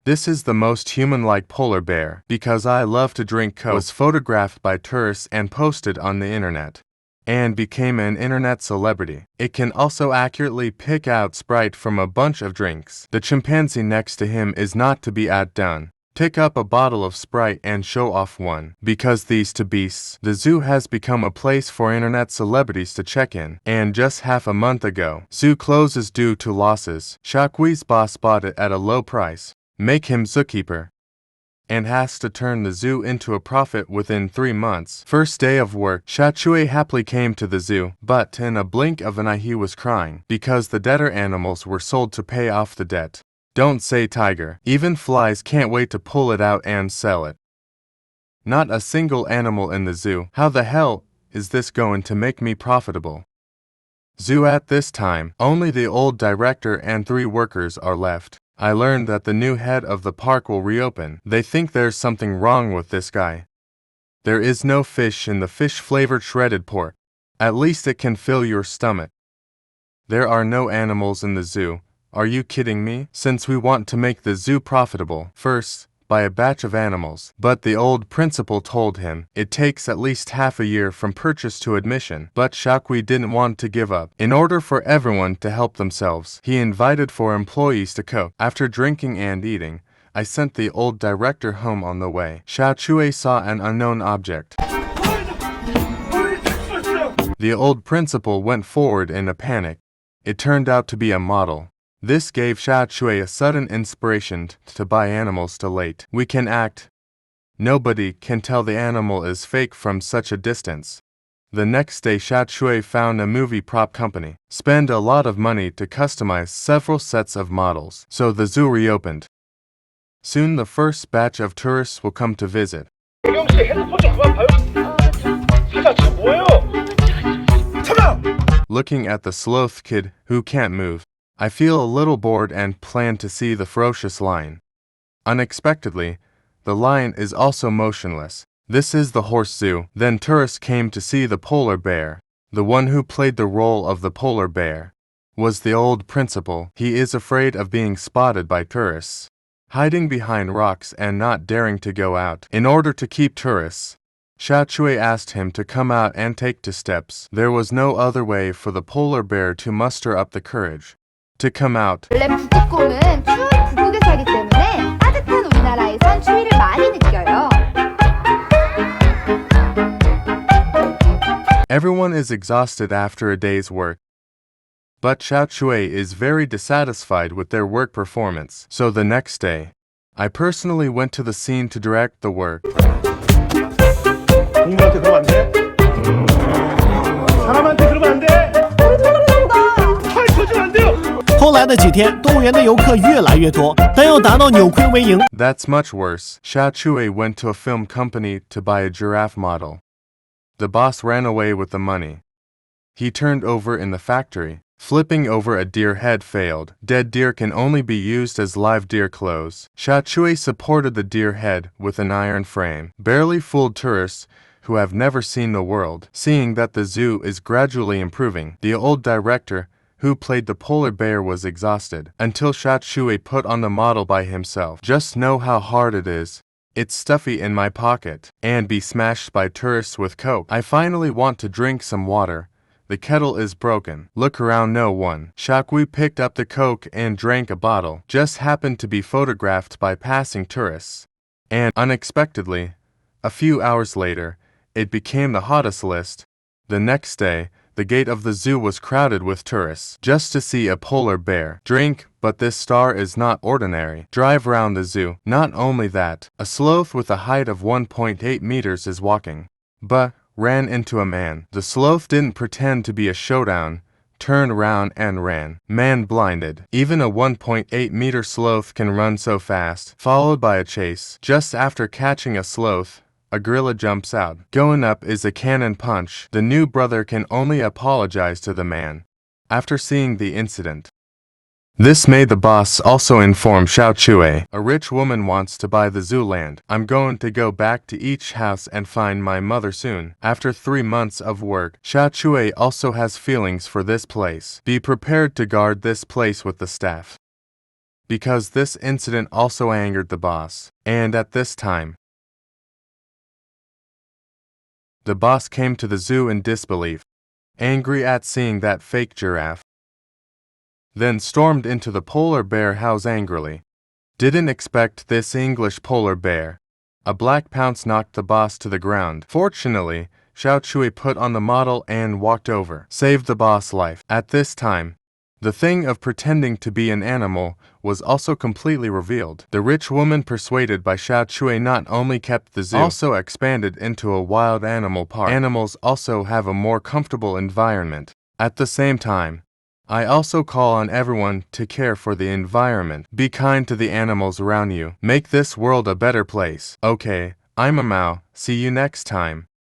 This is the most human-like polar bear, because I love to drink Coke, was photographed by tourists and posted on the internet, and became an internet celebrity. It can also accurately pick out Sprite from a bunch of drinks. The chimpanzee next to him is not to be outdone. Pick up a bottle of Sprite and show off one. Because these two beasts, the zoo has become a place for internet celebrities to check in. And just half a month ago, zoo closes due to losses. Shaoqui's boss bought it at a low price, make him zookeeper, and has to turn the zoo into a profit within 3 months. First day of work, Xiaochui happily came to the zoo, but in a blink of an eye he was crying, because the debtor animals were sold to pay off the debt. Don't say tiger. Even flies can't wait to pull it out and sell it. Not a single animal in the zoo. How the hell is this going to make me profitable? Zoo at this time, only the old director and 3 workers are left. I learned that the new head of the park will reopen. They think there's something wrong with this guy. There is no fish in the fish-flavored shredded pork. At least it can fill your stomach. There are no animals in the zoo. Are you kidding me? Since we want to make the zoo profitable, first, buy a batch of animals. But the old principal told him it takes at least half a year from purchase to admission. But Shaoqui didn't want to give up. In order for everyone to help themselves, he invited 4 employees to cook. After drinking and eating, I sent the old director home on the way. Xiaochui saw an unknown object. The old principal went forward in a panic. It turned out to be a model. This gave Xiaochui a sudden inspiration to buy animals to late. We can act. Nobody can tell the animal is fake from such a distance. The next day Xiaochui found a movie prop company. Spend a lot of money to customize several sets of models. So the zoo reopened. Soon the first batch of tourists will come to visit. Looking at the sloth kid who can't move, I feel a little bored and plan to see the ferocious lion. Unexpectedly, the lion is also motionless. This is the horse zoo. Then tourists came to see the polar bear. The one who played the role of the polar bear was the old principal. He is afraid of being spotted by tourists, hiding behind rocks and not daring to go out. In order to keep tourists, Xiaochui asked him to come out and take 2 steps. There was no other way for the polar bear to muster up the courage to come out. 원래 북극곰은 추운 북극에 살기 때문에 따뜻한 우리나라에선 추위를 많이 느껴요. Everyone is exhausted after a day's work. But Xiaochui is very dissatisfied with their work performance. So the next day, I personally went to the scene to direct the work. 동물한테 그러면 안 돼? 사람한테 그러면 안 돼? 쳐주면 안 돼요! 后来的几天，动物园的游客越来越多，但要达到扭亏为盈。 That's much worse. Xiaochui went to a film company to buy a giraffe model. The boss ran away with the money. He turned over in the factory. Flipping over a deer head failed. Dead deer can only be used as live deer clothes. Xiaochui supported the deer head with an iron frame. Barely fooled tourists who have never seen the world. Seeing that the zoo is gradually improving, the old director who played the polar bear was exhausted until Xiaochui put on the model by himself. Just know how hard it is. It's stuffy in my pocket and be smashed by tourists with Coke. I finally want to drink some water. The kettle is broken. Look around, no one. Shaoqui picked up the Coke and drank a bottle. Just happened to be photographed by passing tourists. And unexpectedly, a few hours later, it became the hottest list. The next day, the gate of the zoo was crowded with tourists just to see a polar bear. Drink, but this star is not ordinary. Drive around the zoo. Not only that, a sloth with a height of 1.8 meters is walking, but ran into a man. The sloth didn't pretend to be a showdown, turned around and ran. Man blinded. Even a 1.8-meter sloth can run so fast. Followed by a chase. Just after catching a sloth, a gorilla jumps out. Going up is a cannon punch. The new brother can only apologize to the man after seeing the incident. This made the boss also inform Xiaochui. A rich woman wants to buy the zoo land. I'm going to go back to each house and find my mother soon. After 3 months of work, Xiaochui also has feelings for this place. Be prepared to guard this place with the staff. because this incident also angered the boss. And at this time, the boss came to the zoo in disbelief, angry at seeing that fake giraffe, then stormed into the polar bear house angrily. Didn't expect this English polar bear. A black pounce knocked the boss to the ground. Fortunately, Xiao Chui put on the model and walked over, saved the boss' life. At this time, the thing of pretending to be an animal was also completely revealed. The rich woman persuaded by Xiao Chui not only kept the zoo, also expanded into a wild animal park. Animals also have a more comfortable environment. At the same time, I also call on everyone to care for the environment. Be kind to the animals around you. Make this world a better place. Okay, I'm a Mao. See you next time.